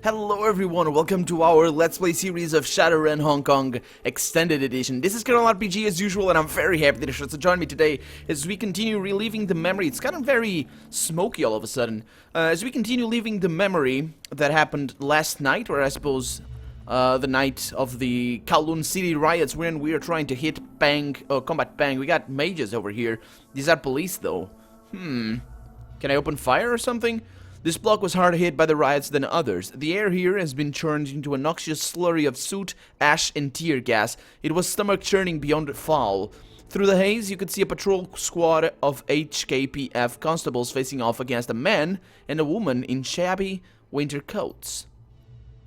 Hello everyone, welcome to our Let's Play series of Shadowrun Hong Kong Extended Edition. This is Colonel RPG as usual, and I'm very happy that you should join me today as we continue reliving the memory. It's kind of very smoky all of a sudden. As we continue living the memory that happened last night, or I suppose the night of the Kowloon City riots when we are trying to hit combat Bang. We got mages over here. These are police though. Can I open fire or something? This block was harder hit by the riots than others. The air here has been churned into a noxious slurry of soot, ash, and tear gas. It was stomach-churning beyond foul. Through the haze, you could see a patrol squad of HKPF constables facing off against a man and a woman in shabby winter coats.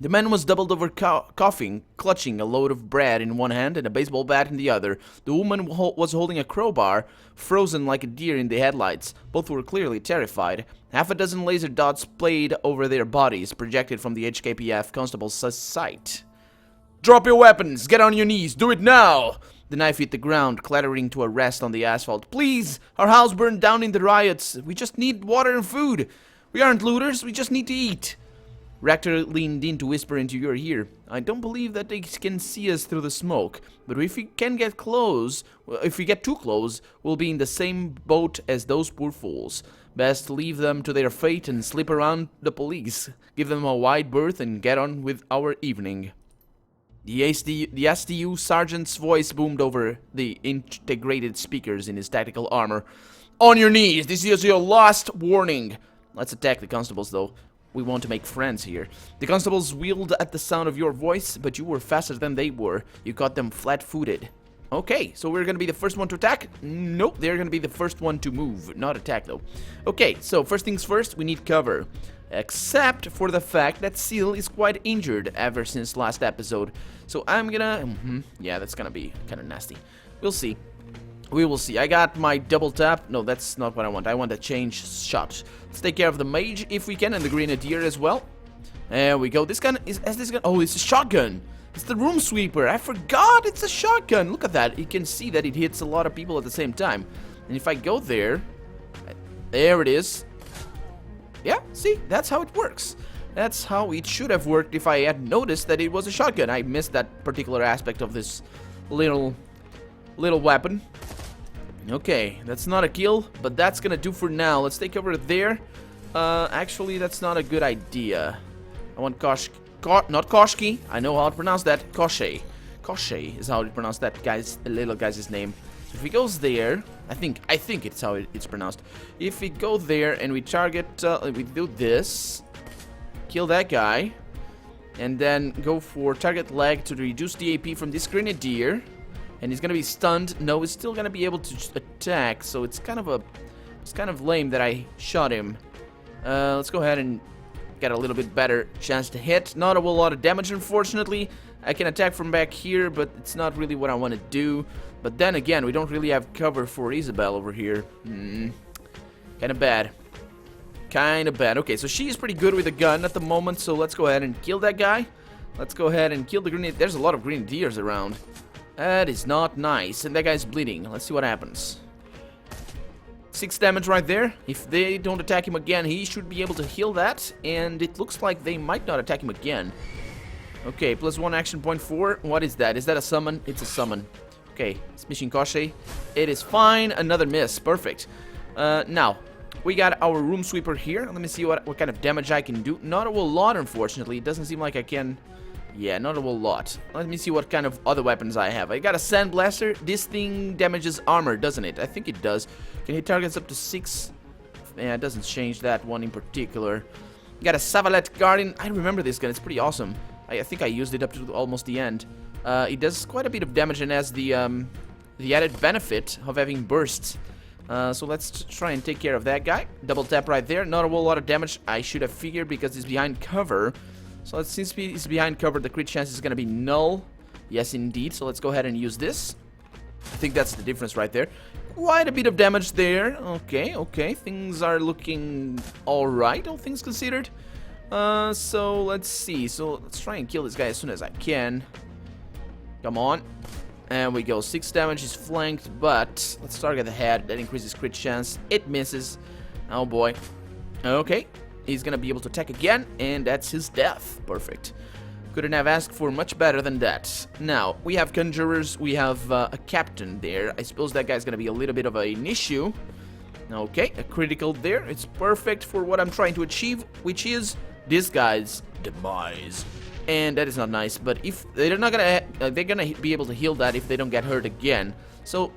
The man was doubled over coughing, clutching a load of bread in one hand and a baseball bat in the other. The woman was holding a crowbar, frozen like a deer in the headlights. Both were clearly terrified. Half a dozen laser dots played over their bodies, projected from the HKPF constable's sight. "Drop your weapons! Get on your knees! Do it now!" The knife hit the ground, clattering to a rest on the asphalt. "Please! Our house burned down in the riots. We just need water and food. We aren't looters, we just need to eat." Rector leaned in to whisper into your ear. "I don't believe that they can see us through the smoke, but if we get too close, we'll be in the same boat as those poor fools. Best leave them to their fate and slip around the police. Give them a wide berth and get on with our evening." The SDU sergeant's voice boomed over the integrated speakers in his tactical armor. "On your knees! This is your last warning!" Let's attack the constables, though. We want to make friends here. The constables wheeled at the sound of your voice, but you were faster than they were. You caught them flat-footed. Okay, so we're gonna be the first one to attack? Nope, they're gonna be the first one to move, not attack though. Okay, so first things first, we need cover. Except for the fact that Seal is quite injured ever since last episode. So I'm gonna... yeah, that's gonna be kind of nasty. We'll see. We will see. I got my double tap. No, that's not what I want. I want a change shot. Let's take care of the mage if we can, and the grenadier as well. There we go. This gun is... Oh, it's a shotgun. It's the room sweeper. I forgot it's a shotgun. Look at that. You can see that it hits a lot of people at the same time. And if I go there... There it is. Yeah, see? That's how it works. That's how it should have worked if I had noticed that it was a shotgun. I missed that particular aspect of this little weapon. Okay, that's not a kill, but that's gonna do for now. Let's take over there. Actually, that's not a good idea. I want not Koshki. I know how to pronounce that. Koshe. Koshe is how to pronounce that little guy's name. So if he goes there, I think it's how it's pronounced. If we go there and we target, we do this, kill that guy, and then go for target leg to reduce the AP from this grenadier. And he's gonna be stunned. No, he's still gonna be able to attack. So it's kind of lame that I shot him. Let's go ahead and get a little bit better chance to hit. Not a whole lot of damage, unfortunately. I can attack from back here, but it's not really what I want to do. But then again, we don't really have cover for Isabel over here. Kind of bad. Kind of bad. Okay, so she's pretty good with a gun at the moment. So let's go ahead and kill that guy. Let's go ahead and kill the grenadier. There's a lot of grenadiers around. That is not nice, and that guy's bleeding. Let's see what happens. 6 damage right there. If they don't attack him again, he should be able to heal that, and it looks like they might not attack him again. Okay, +1 action point 4. What is that? Is that a summon? It's a summon. Okay, it's Mission Koshe. It is fine. Another miss. Perfect. Now, we got our room sweeper here. Let me see what kind of damage I can do. Not a whole lot, unfortunately. It doesn't seem like I can... Yeah, not a whole lot. Let me see what kind of other weapons I have. I got a sandblaster. This thing damages armor, doesn't it? I think it does. Can hit targets up to 6. Yeah, it doesn't change that one in particular. Got a Savalet Guardian. I remember this gun. It's pretty awesome. I think I used it up to almost the end. It does quite a bit of damage and has the added benefit of having bursts. So let's try and take care of that guy. Double tap right there. Not a whole lot of damage. I should have figured because he's behind cover. So since he's behind cover, the crit chance is going to be null. Yes, indeed. So let's go ahead and use this. I think that's the difference right there. Quite a bit of damage there. Okay, okay. Things are looking alright, all things considered. So let's see. So let's try and kill this guy as soon as I can. Come on. And we go. 6 damage is flanked, but let's target the head. That increases crit chance. It misses. Oh boy. Okay. He's gonna be able to attack again, and that's his death. Perfect. Couldn't have asked for much better than that. Now, we have conjurers, we have a captain there. I suppose that guy's gonna be a little bit of an issue. Okay, a critical there. It's perfect for what I'm trying to achieve, which is this guy's demise. And that is not nice, but if they're not gonna, they're gonna be able to heal that if they don't get hurt again. So,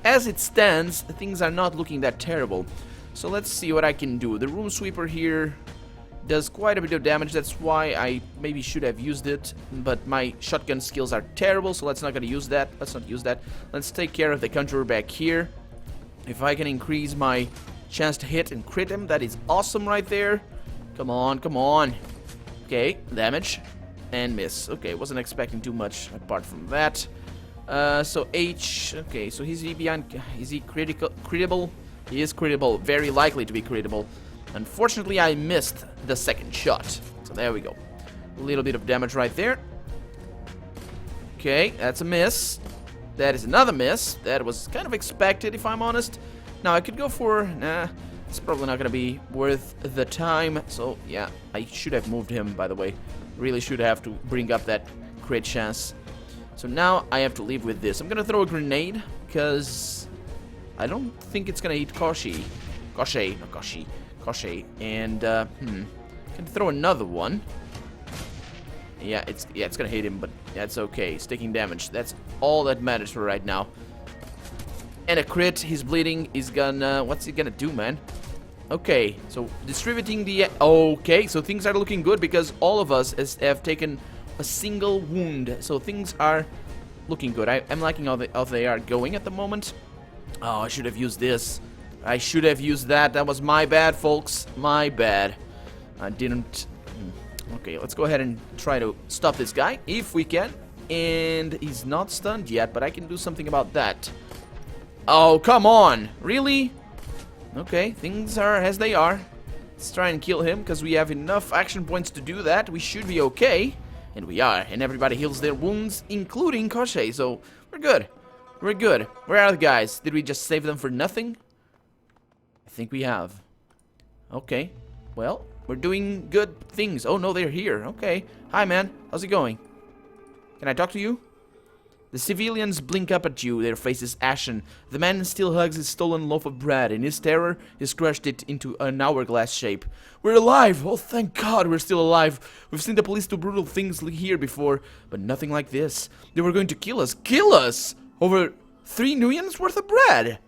as it stands, things are not looking that terrible. So let's see what I can do. The room sweeper here does quite a bit of damage. That's why I maybe should have used it, but my shotgun skills are terrible, so let's not gonna use that. Let's not use that. Let's take care of the conjurer back here. If I can increase my chance to hit and crit him, that is awesome right there. Come on, come on. Okay, damage and miss. Okay, wasn't expecting too much apart from that. So H. Okay, so is he critable? He is critable, very likely to be critable. Unfortunately, I missed the second shot. So there we go. A little bit of damage right there. Okay, that's a miss. That is another miss. That was kind of expected, if I'm honest. Now, I could go for... Nah, it's probably not going to be worth the time. So, yeah, I should have moved him, by the way. Really should have to bring up that crit chance. So now, I have to leave with this. I'm going to throw a grenade, because I don't think it's going to hit Koshi. Koshi. And, can throw another one. Yeah, it's gonna hit him, but that's okay. It's taking damage. That's all that matters for right now. And a crit. He's bleeding. He's gonna... What's he gonna do, man? Okay, so distributing the... Okay, so things are looking good because all of us have taken a single wound. So things are looking good. I'm liking how they are going at the moment. Oh, I should have used this. I should have used that. That was my bad, folks. My bad. I didn't... Okay, let's go ahead and try to stop this guy, if we can. And he's not stunned yet, but I can do something about that. Oh, come on! Really? Okay, things are as they are. Let's try and kill him, because we have enough action points to do that. We should be okay. And we are. And everybody heals their wounds, including Koshi. So, we're good. We're good. Where are the guys? Did we just save them for nothing? I think we have. Okay. Well, we're doing good things. Oh, no, they're here. Okay. Hi, man. How's it going? Can I talk to you? The civilians blink up at you, their faces ashen. The man still hugs his stolen loaf of bread. In his terror, he's crushed it into an hourglass shape. We're alive! Oh, thank God we're still alive. We've seen the police do brutal things here before, but nothing like this. They were going to kill us. Kill us! Over 3 nuyen's worth of bread!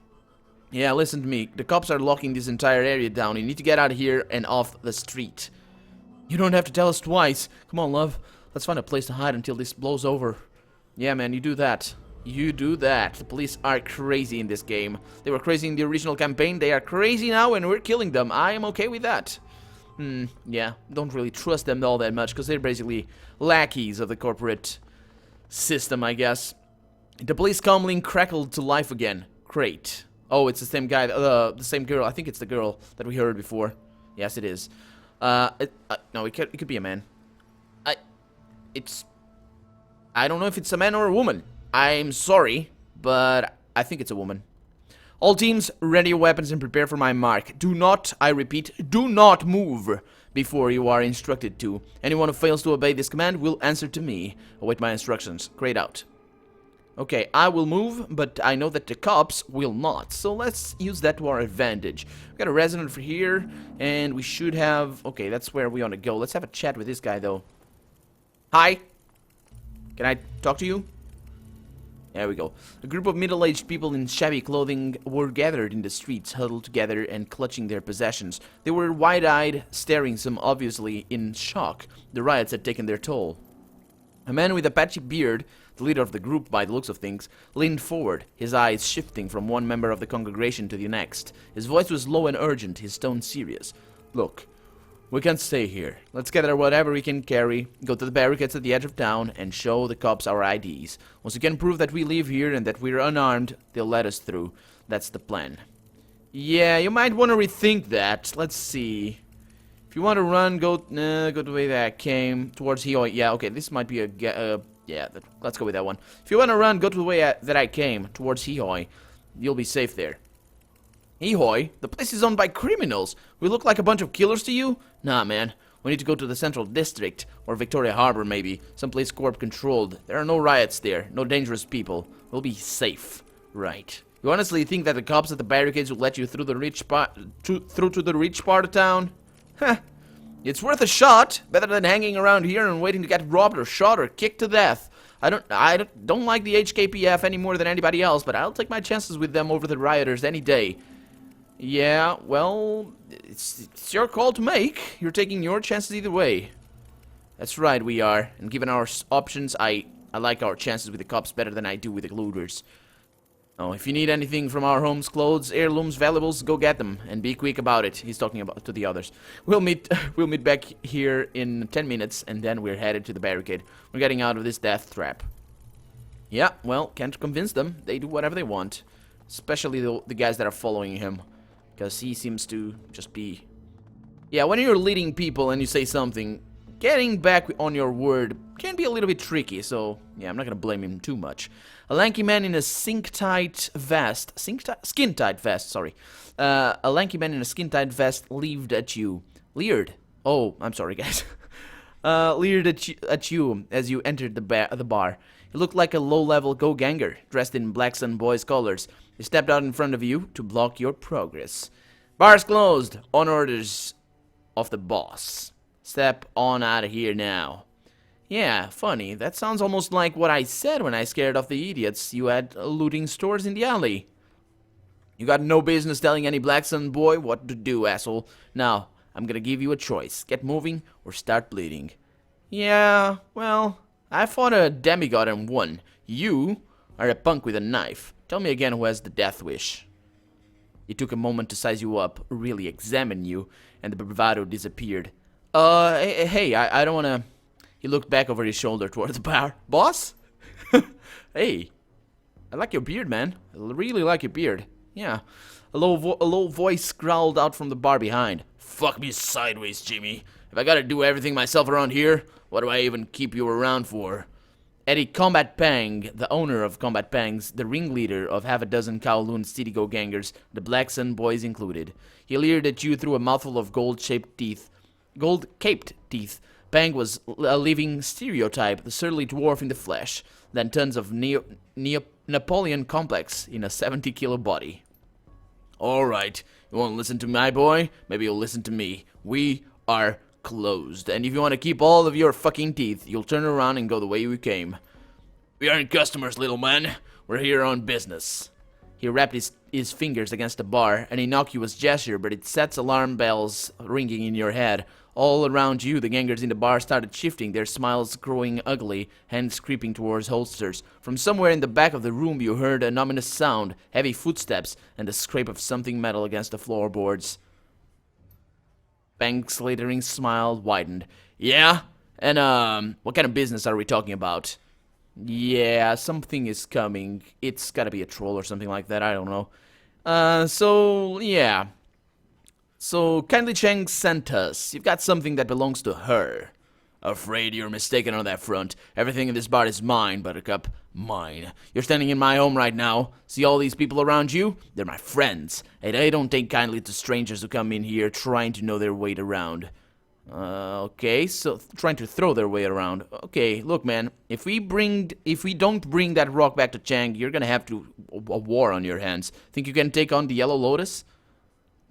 Yeah, listen to me. The cops are locking this entire area down. You need to get out of here and off the street. You don't have to tell us twice. Come on, love. Let's find a place to hide until this blows over. Yeah, man, you do that. You do that. The police are crazy in this game. They were crazy in the original campaign. They are crazy now and we're killing them. I am okay with that. Yeah, don't really trust them all that much because they're basically lackeys of the corporate system, I guess. The police calmly crackled to life again. Great. Oh, it's the same guy, the same girl. I think it's the girl that we heard before. Yes, it is. No, it could be a man. I don't know if it's a man or a woman. I'm sorry, but I think it's a woman. All teams, ready your weapons and prepare for my mark. Do not, I repeat, do not move before you are instructed to. Anyone who fails to obey this command will answer to me. Await my instructions. Grade out. Okay, I will move, but I know that the cops will not. So let's use that to our advantage. We got a resident for here, and we should have... Okay, that's where we want to go. Let's have a chat with this guy, though. Hi. Can I talk to you? There we go. A group of middle-aged people in shabby clothing were gathered in the streets, huddled together and clutching their possessions. They were wide-eyed, staring, some obviously in shock. The riots had taken their toll. A man with a patchy beard, the leader of the group by the looks of things, leaned forward, his eyes shifting from one member of the congregation to the next. His voice was low and urgent, his tone serious. Look, we can't stay here. Let's gather whatever we can carry, go to the barricades at the edge of town, and show the cops our IDs. Once we can prove that we live here and that we're unarmed, they'll let us through. That's the plan. Yeah, you might want to rethink that. Let's see. If you want to run, go the way that I came, towards here. Yeah, okay, this might be a... yeah, let's go with that one. If you want to run, go to the way that I came, towards Hihoi. You'll be safe there. Ehoy, the place is owned by criminals. We look like a bunch of killers to you? Nah, man. We need to go to the Central District, or Victoria Harbor maybe, someplace Corp controlled. There are no riots there, no dangerous people. We'll be safe. Right. You honestly think that the cops at the barricades will let you through the rich through to the rich part of town? Heh. It's worth a shot, better than hanging around here and waiting to get robbed or shot or kicked to death. I don't like the HKPF any more than anybody else, but I'll take my chances with them over the rioters any day. Yeah, well, it's your call to make. You're taking your chances either way. That's right, we are. And given our options, I like our chances with the cops better than I do with the looters. Oh, if you need anything from our homes, clothes, heirlooms, valuables, go get them. And be quick about it. He's talking about to the others. We'll meet back here in 10 minutes, and then we're headed to the barricade. We're getting out of this death trap. Yeah, well, can't convince them. They do whatever they want. Especially the guys that are following him. Because he seems to just be... Yeah, when you're leading people and you say something, getting back on your word can be a little bit tricky, so yeah, I'm not gonna blame him too much. A lanky man in a skin-tight vest, sorry. A lanky man in a skin-tight vest leered at you. Leered? Oh, I'm sorry, guys. Leered at you as you entered the bar. He looked like a low-level go-ganger, dressed in Black Sun Boys colors. He stepped out in front of you to block your progress. Bar's closed, on orders of the boss. Step on out of here now. Yeah, funny. That sounds almost like what I said when I scared off the idiots you had looting stores in the alley. You got no business telling any Black Sun boy what to do, asshole. Now, I'm gonna give you a choice. Get moving or start bleeding. Yeah, well, I fought a demigod and won. You are a punk with a knife. Tell me again who has the death wish. He took a moment to size you up, really examine you, and the bravado disappeared. Hey, I don't wanna... He looked back over his shoulder toward the bar. Boss? Hey, I like your beard, man. I really like your beard. Yeah. A low voice growled out from the bar behind. Fuck me sideways, Jimmy. If I gotta do everything myself around here, what do I even keep you around for? Eddie Combat Pang, the owner of Combat Pangs, the ringleader of half a dozen Kowloon City Go gangers, the Black Sun boys included. He leered at you through a mouthful of gold-caped teeth. Pang was a living stereotype, the surly dwarf in the flesh, then tons of Napoleon complex in a 70-kilo body. Alright, you won't listen to my boy? Maybe you'll listen to me. We are closed, and if you want to keep all of your fucking teeth, you'll turn around and go the way we came. We aren't customers, little man. We're here on business. He wrapped his fingers against the bar, an innocuous gesture, but it sets alarm bells ringing in your head. All around you, the gangers in the bar started shifting, their smiles growing ugly, hands creeping towards holsters. From somewhere in the back of the room, you heard an ominous sound, heavy footsteps, and the scrape of something metal against the floorboards. Pang's glittering smile widened. Yeah? And, what kind of business are we talking about? Yeah, something is coming. It's gotta be a troll or something like that, I don't know. Yeah. So, Kindly Cheng sent us. You've got something that belongs to her. Afraid you're mistaken on that front. Everything in this bar is mine, Buttercup. Mine. You're standing in my home right now. See all these people around you? They're my friends. And I don't take kindly to strangers who come in here trying to know their way around. Okay, so trying to throw their way around. Okay, look, man. If we don't bring that rock back to Chang, you're gonna have a war on your hands. Think you can take on the Yellow Lotus?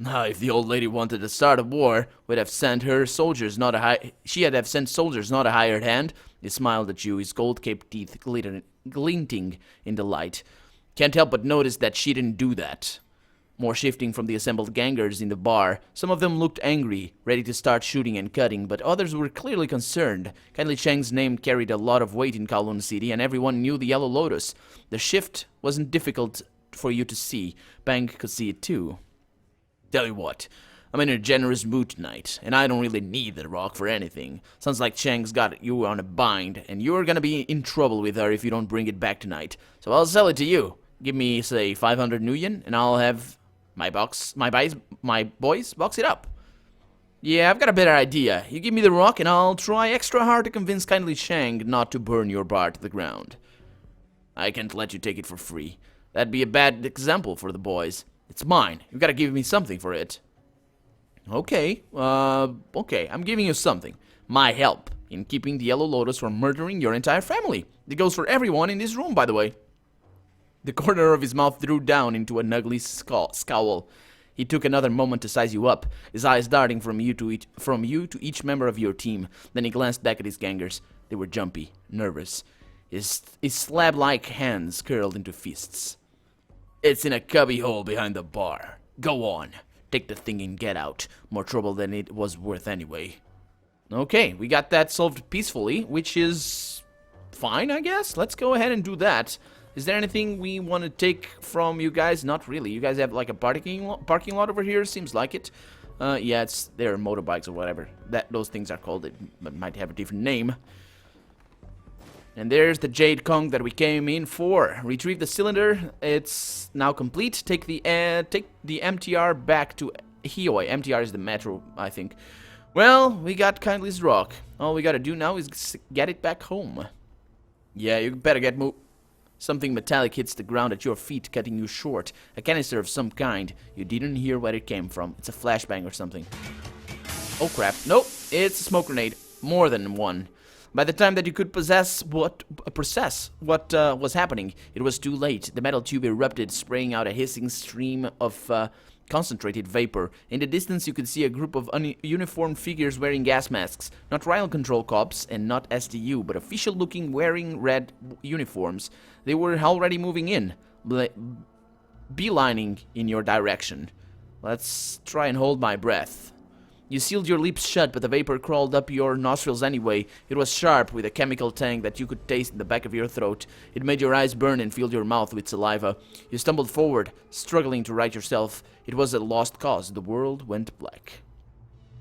Now, if the old lady wanted to start a war, she'd have sent soldiers, not a hired hand. He smiled at you, his gold-caped teeth glinting in the light. Can't help but notice that she didn't do that. More shifting from the assembled gangers in the bar. Some of them looked angry, ready to start shooting and cutting, but others were clearly concerned. Kindly Cheng's name carried a lot of weight in Kowloon City, and everyone knew the Yellow Lotus. The shift wasn't difficult for you to see. Pang could see it too. Tell you what, I'm in a generous mood tonight, and I don't really need the rock for anything. Sounds like Chang's got you on a bind, and you're gonna be in trouble with her if you don't bring it back tonight. So I'll sell it to you. Give me, say, 500 nuyen, and I'll have my boys box it up. Yeah, I've got a better idea. You give me the rock, and I'll try extra hard to convince Kindly Chang not to burn your bar to the ground. I can't let you take it for free. That'd be a bad example for the boys. It's mine. You gotta give me something for it. Okay, okay, I'm giving you something. My help in keeping the Yellow Lotus from murdering your entire family. It goes for everyone in this room, by the way. The corner of his mouth drew down into an ugly scowl. He took another moment to size you up, his eyes darting from you to each member of your team. Then he glanced back at his gangers. They were jumpy, nervous. His slab-like hands curled into fists. It's in a cubbyhole behind the bar. Go on. Take the thing and get out. More trouble than it was worth anyway. Okay, we got that solved peacefully, which is fine, I guess. Let's go ahead and do that. Is there anything we want to take from you guys? Not really. You guys have like a parking lot over here? Seems like it. Yeah, they're motorbikes or whatever. Those things are called. It might have a different name. And there's the Jade Kong that we came in for. Retrieve the cylinder. It's now complete. Take the MTR back to Hioi. MTR is the metro, I think. Well, we got Kindly's rock. All we gotta do now is get it back home. Yeah, you better get Something metallic hits the ground at your feet, cutting you short. A canister of some kind. You didn't hear where it came from. It's a flashbang or something. Oh crap. Nope, it's a smoke grenade. More than one. By the time that you could process what was happening, it was too late. The metal tube erupted, spraying out a hissing stream of concentrated vapor. In the distance, you could see a group of uniformed figures wearing gas masks. Not riot control cops and not SDU, but official-looking wearing red uniforms. They were already moving in, beelining in your direction. Let's try and hold my breath. You sealed your lips shut, but the vapor crawled up your nostrils anyway. It was sharp, with a chemical tang that you could taste in the back of your throat. It made your eyes burn and filled your mouth with saliva. You stumbled forward, struggling to right yourself. It was a lost cause. The world went black.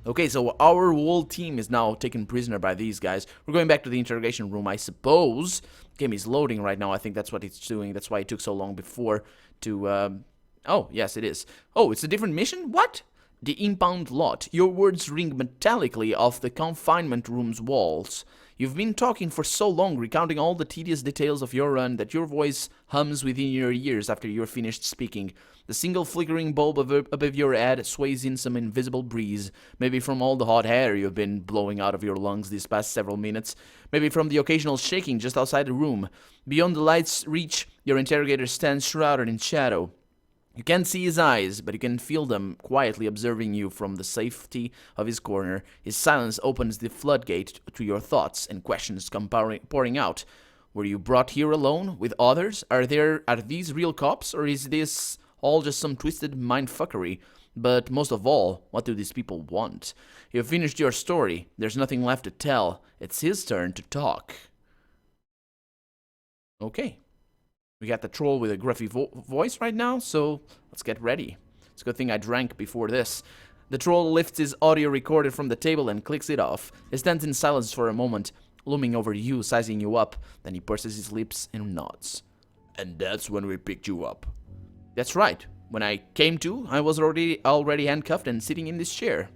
Okay, so our whole team is now taken prisoner by these guys. We're going back to the interrogation room, I suppose. Game is loading right now. I think that's what it's doing. That's why it took so long before to... Oh, yes, it is. Oh, it's a different mission? What? The impound lot. Your words ring metallically off the confinement room's walls. You've been talking for so long, recounting all the tedious details of your run, that your voice hums within your ears after you're finished speaking. The single flickering bulb above your head sways in some invisible breeze, maybe from all the hot air you've been blowing out of your lungs these past several minutes, maybe from the occasional shaking just outside the room. Beyond the light's reach, your interrogator stands shrouded in shadow. You can't see his eyes, but you can feel them quietly observing you from the safety of his corner. His silence opens the floodgate to your thoughts, and questions come pouring out. Were you brought here alone, with others? Are these real cops, or is this all just some twisted mindfuckery? But most of all, what do these people want? You've finished your story. There's nothing left to tell. It's his turn to talk. Okay. We got the troll with a gruffy voice right now, so let's get ready. It's a good thing I drank before this. The troll lifts his audio recorder from the table and clicks it off. He stands in silence for a moment, looming over you, sizing you up. Then he purses his lips and nods. And that's when we picked you up. That's right. When I came to, I was already handcuffed and sitting in this chair.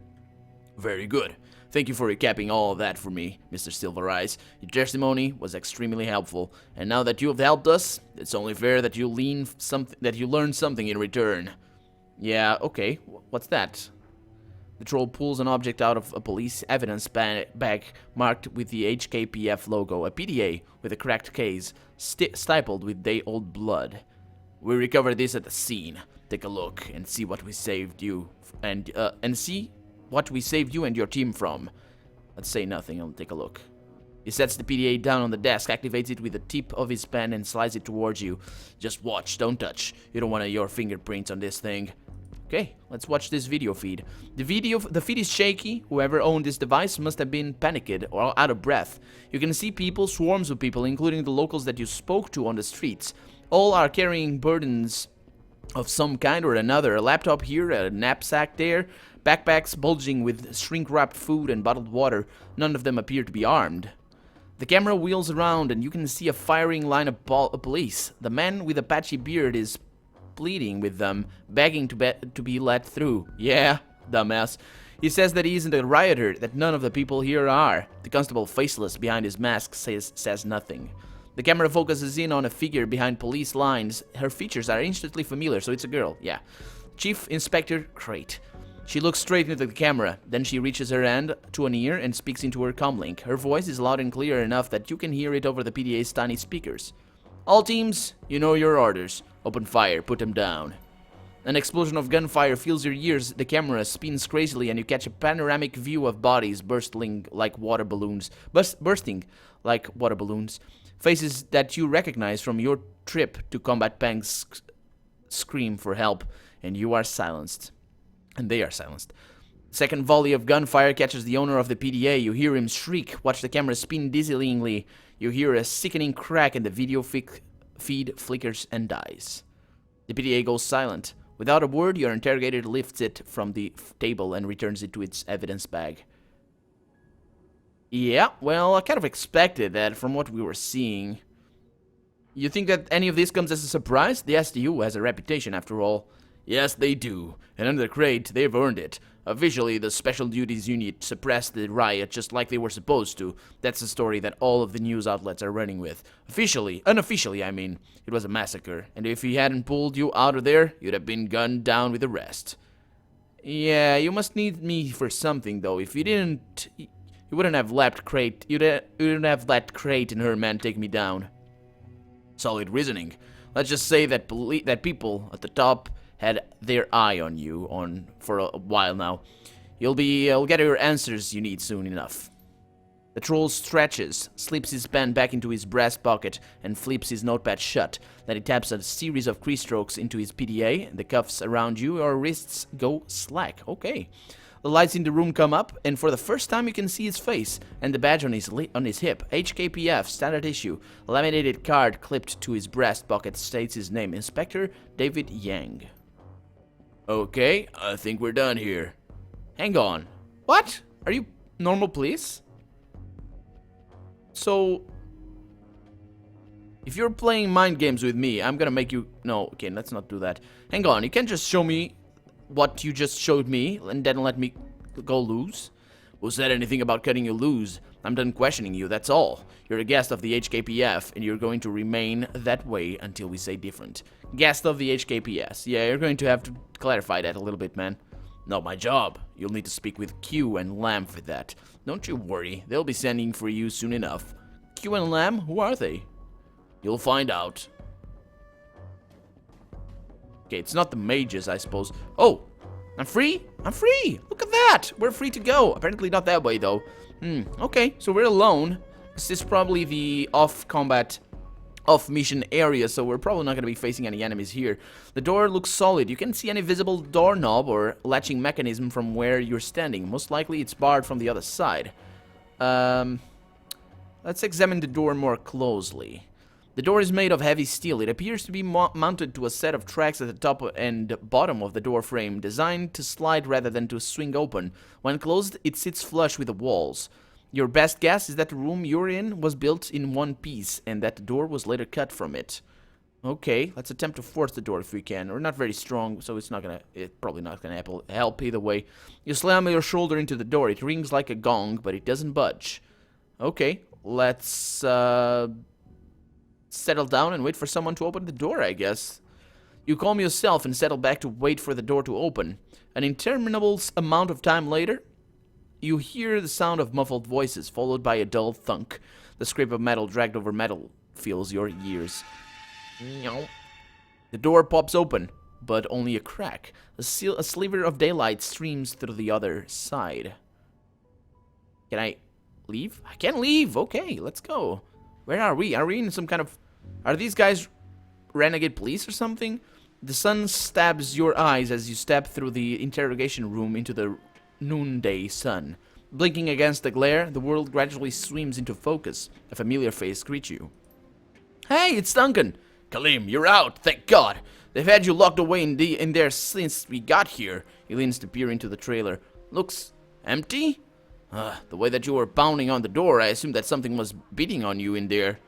Very good. Thank you for recapping all of that for me, Mr. Silvereyes. Your testimony was extremely helpful, and now that you have helped us, it's only fair that you learn something in return. Yeah, okay. What's that? The troll pulls an object out of a police evidence bag marked with the HKPF logo, a PDA with a cracked case, stippled with day-old blood. We recovered this at the scene. Take a look and see what we saved you, and see what we saved you and your team from. Let's say nothing, I'll take a look. He sets the PDA down on the desk, activates it with the tip of his pen and slides it towards you. Just watch, don't touch. You don't want your fingerprints on this thing. Okay, let's watch this video feed. The feed is shaky. Whoever owned this device must have been panicked or out of breath. You can see people, swarms of people, including the locals that you spoke to on the streets. All are carrying burdens of some kind or another. A laptop here, a knapsack there. Backpacks bulging with shrink-wrapped food and bottled water. None of them appear to be armed. The camera wheels around and you can see a firing line of police. The man with a patchy beard is pleading with them, begging to be let through. Yeah, dumbass. He says that he isn't a rioter, that none of the people here are. The constable, faceless behind his mask, says nothing. The camera focuses in on a figure behind police lines. Her features are instantly familiar, so it's a girl, yeah. Chief Inspector Crate. She looks straight into the camera, then she reaches her hand to an ear and speaks into her comlink. Her voice is loud and clear enough that you can hear it over the PDA's tiny speakers. All teams, you know your orders. Open fire, put them down. An explosion of gunfire fills your ears, the camera spins crazily, and you catch a panoramic view of bodies bursting like water balloons. Faces that you recognize from your trip to Combat Pang's scream for help, and you are silenced. And they are silenced. Second volley of gunfire catches the owner of the PDA. You hear him shriek, watch the camera spin dizzyingly. You hear a sickening crack and the video feed flickers and dies. The PDA goes silent. Without a word, your interrogator lifts it from the table and returns it to its evidence bag. Yeah, well, I kind of expected that from what we were seeing. You think that any of this comes as a surprise? The SDU has a reputation, after all. Yes, they do. And under Crate, they've earned it. Officially, the Special Duties Unit suppressed the riot just like they were supposed to. That's the story that all of the news outlets are running with. Unofficially, I mean, it was a massacre. And if he hadn't pulled you out of there, you'd have been gunned down with the rest. Yeah, you must need me for something, though. If you didn't, you wouldn't have left Crate. You wouldn't have let Crate and her men take me down. Solid reasoning. Let's just say that people at the top had their eye on you for a while now. You'll get your answers you need soon enough. The troll stretches, slips his pen back into his breast pocket, and flips his notepad shut. Then he taps a series of keystrokes into his PDA. The cuffs around your wrists go slack. Okay. The lights in the room come up, and for the first time you can see his face and the badge on his hip. HKPF, standard issue. A laminated card clipped to his breast pocket states his name, Inspector David Yang. Okay, I think we're done here. Hang on. What? Are you normal police? So, if you're playing mind games with me, I'm gonna make you... No, okay, let's not do that. Hang on, you can't just show me what you just showed me and then let me go loose. Who said anything about cutting you loose? I'm done questioning you, that's all. You're a guest of the HKPF, and you're going to remain that way until we say different. Guest of the HKPS. Yeah, you're going to have to clarify that a little bit, man. Not my job. You'll need to speak with Q and Lamb for that. Don't you worry, they'll be sending for you soon enough. Q and Lamb? Who are they? You'll find out. Okay, it's not the mages, I suppose. Oh, I'm free? I'm free! Look at that! We're free to go. Apparently not that way, though. Okay, so we're alone. This is probably the off-mission area, so we're probably not going to be facing any enemies here. The door looks solid. You can't see any visible doorknob or latching mechanism from where you're standing. Most likely it's barred from the other side. Let's examine the door more closely. The door is made of heavy steel. It appears to be mounted to a set of tracks at the top and bottom of the door frame, designed to slide rather than to swing open. When closed, it sits flush with the walls. Your best guess is that the room you're in was built in one piece, and that the door was later cut from it. Okay, let's attempt to force the door if we can. We're not very strong, so it's probably not gonna help either way. You slam your shoulder into the door. It rings like a gong, but it doesn't budge. Okay, let's settle down and wait for someone to open the door, I guess. You calm yourself and settle back to wait for the door to open. An interminable amount of time later, you hear the sound of muffled voices, followed by a dull thunk. The scrape of metal dragged over metal fills your ears. The door pops open, but only a crack. A sliver of daylight streams through the other side. Can I leave? I can leave! Okay, let's go. Where are we? Are we in some kind of... Are these guys renegade police or something? The sun stabs your eyes as you step through the interrogation room into the noonday sun. Blinking against the glare, the world gradually swims into focus. A familiar face greets you. Hey, it's Duncan! Kaleem, you're out, thank God! They've had you locked away in there since we got here. He leans to peer into the trailer. Looks empty? The way that you were pounding on the door, I assumed that something was beating on you in there.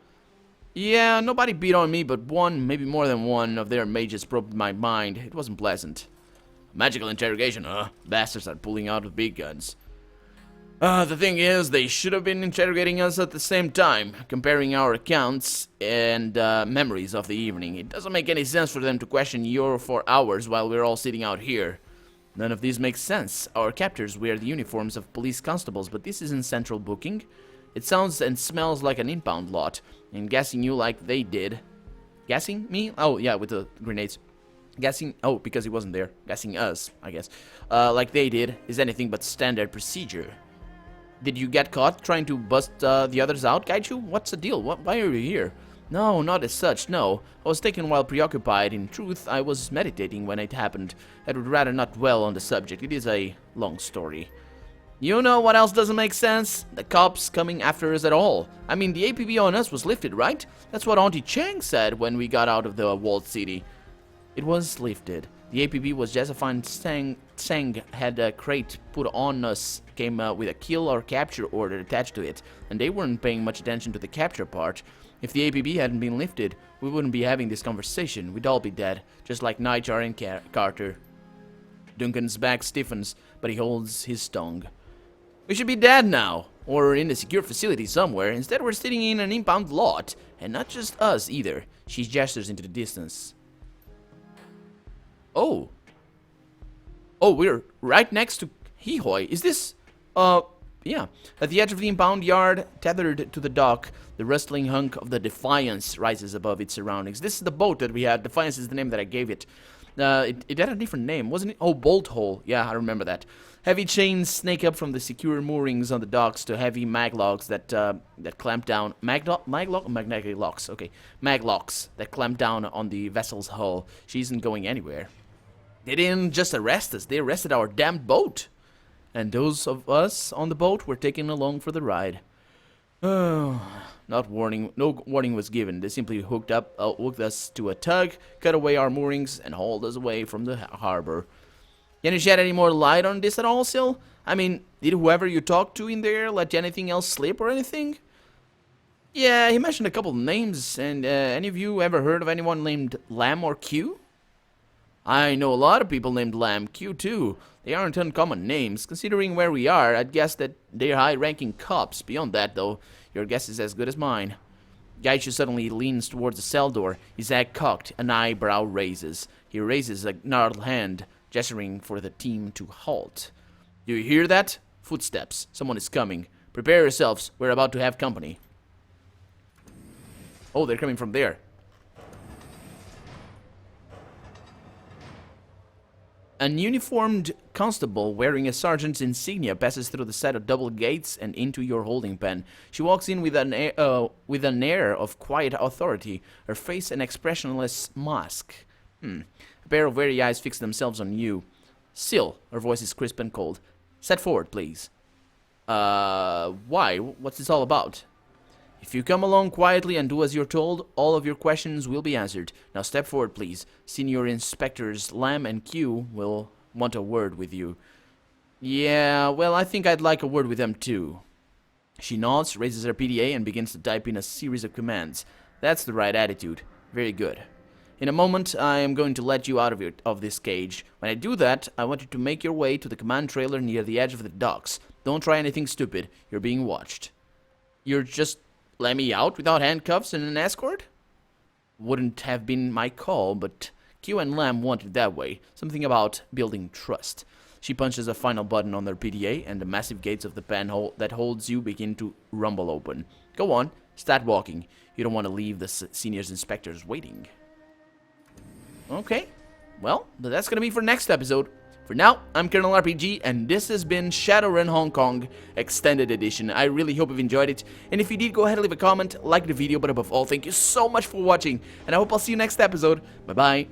Yeah, nobody beat on me, but one, maybe more than one, of their mages probed my mind. It wasn't pleasant. Magical interrogation, huh? Bastards are pulling out with big guns. The thing is, they should have been interrogating us at the same time, comparing our accounts and memories of the evening. It doesn't make any sense for them to question you for hours while we're all sitting out here. None of this makes sense. Our captors wear the uniforms of police constables, but this isn't central booking. It sounds and smells like an impound lot, and gassing you like they did. Gassing me? Oh, yeah, with the grenades. Gassing, oh, because he wasn't there. Gassing us, I guess. Like they did, is anything but standard procedure. Did you get caught trying to bust the others out, Gaichu? What's the deal? Why are you here? No, not as such, no. I was taken while preoccupied. In truth, I was meditating when it happened. I would rather not dwell on the subject. It is a long story. You know what else doesn't make sense? The cops coming after us at all. I mean, the APB on us was lifted, right? That's what Auntie Chang said when we got out of the walled city. It was lifted. The APB was Josephine Tseng had a crate put on us, came with a kill or capture order attached to it, and they weren't paying much attention to the capture part. If the APB hadn't been lifted, we wouldn't be having this conversation. We'd all be dead, just like Nightjar and Carter. Duncan's back stiffens, but he holds his tongue. We should be dead now, or in a secure facility somewhere. Instead, we're sitting in an impound lot, and not just us either. She gestures into the distance. Oh. Oh, we're right next to Hihoi. Is this, yeah. At the edge of the impound yard, tethered to the dock, the rustling hunk of the Defiance rises above its surroundings. This is the boat that we had. Defiance is the name that I gave it. It had a different name, wasn't it? Oh, Bolt Hole. Yeah, I remember that. Heavy chains snake up from the secure moorings on the docks to heavy maglocks that clamp down. Magnetic locks. Okay, maglocks that clamp down on the vessel's hull. She isn't going anywhere. They didn't just arrest us, they arrested our damned boat. And those of us on the boat were taken along for the ride. No warning was given. They simply hooked us to a tug, cut away our moorings, and hauled us away from the harbor. Can you shed any more light on this at all, Sil? I mean, did whoever you talked to in there let anything else slip or anything? Yeah, he mentioned a couple of names, and any of you ever heard of anyone named Lamb or Q? I know a lot of people named Lamb, Q too. They aren't uncommon names. Considering where we are, I'd guess that they're high-ranking cops. Beyond that, though, your guess is as good as mine. Gaichu suddenly leans towards the cell door, his head cocked, an eyebrow raises. He raises a gnarled hand, gesturing for the team to halt. Do you hear that? Footsteps. Someone is coming. Prepare yourselves. We're about to have company. Oh, they're coming from there. An uniformed constable wearing a sergeant's insignia passes through the set of double gates and into your holding pen. She walks in with an air of quiet authority, her face an expressionless mask. A pair of wary eyes fix themselves on you. Sil, her voice is crisp and cold. Step forward, please. Why? What's this all about? If you come along quietly and do as you're told, all of your questions will be answered. Now step forward, please. Senior Inspectors Lamb and Q will want a word with you. Yeah, well, I think I'd like a word with them too. She nods, raises her PDA, and begins to type in a series of commands. That's the right attitude. Very good. In a moment, I am going to let you out of this cage. When I do that, I want you to make your way to the command trailer near the edge of the docks. Don't try anything stupid. You're being watched. You're just let me out without handcuffs and an escort? Wouldn't have been my call, but Q and Lamb wanted it that way. Something about building trust. She punches a final button on her PDA, and the massive gates of the pen that holds you begin to rumble open. Go on, start walking. You don't want to leave the seniors inspectors waiting. Okay, well, that's gonna be for next episode. For now, I'm Colonel RPG, and this has been Shadowrun Hong Kong Extended Edition. I really hope you've enjoyed it, and if you did, go ahead and leave a comment, like the video, but above all, thank you so much for watching, and I hope I'll see you next episode. Bye-bye.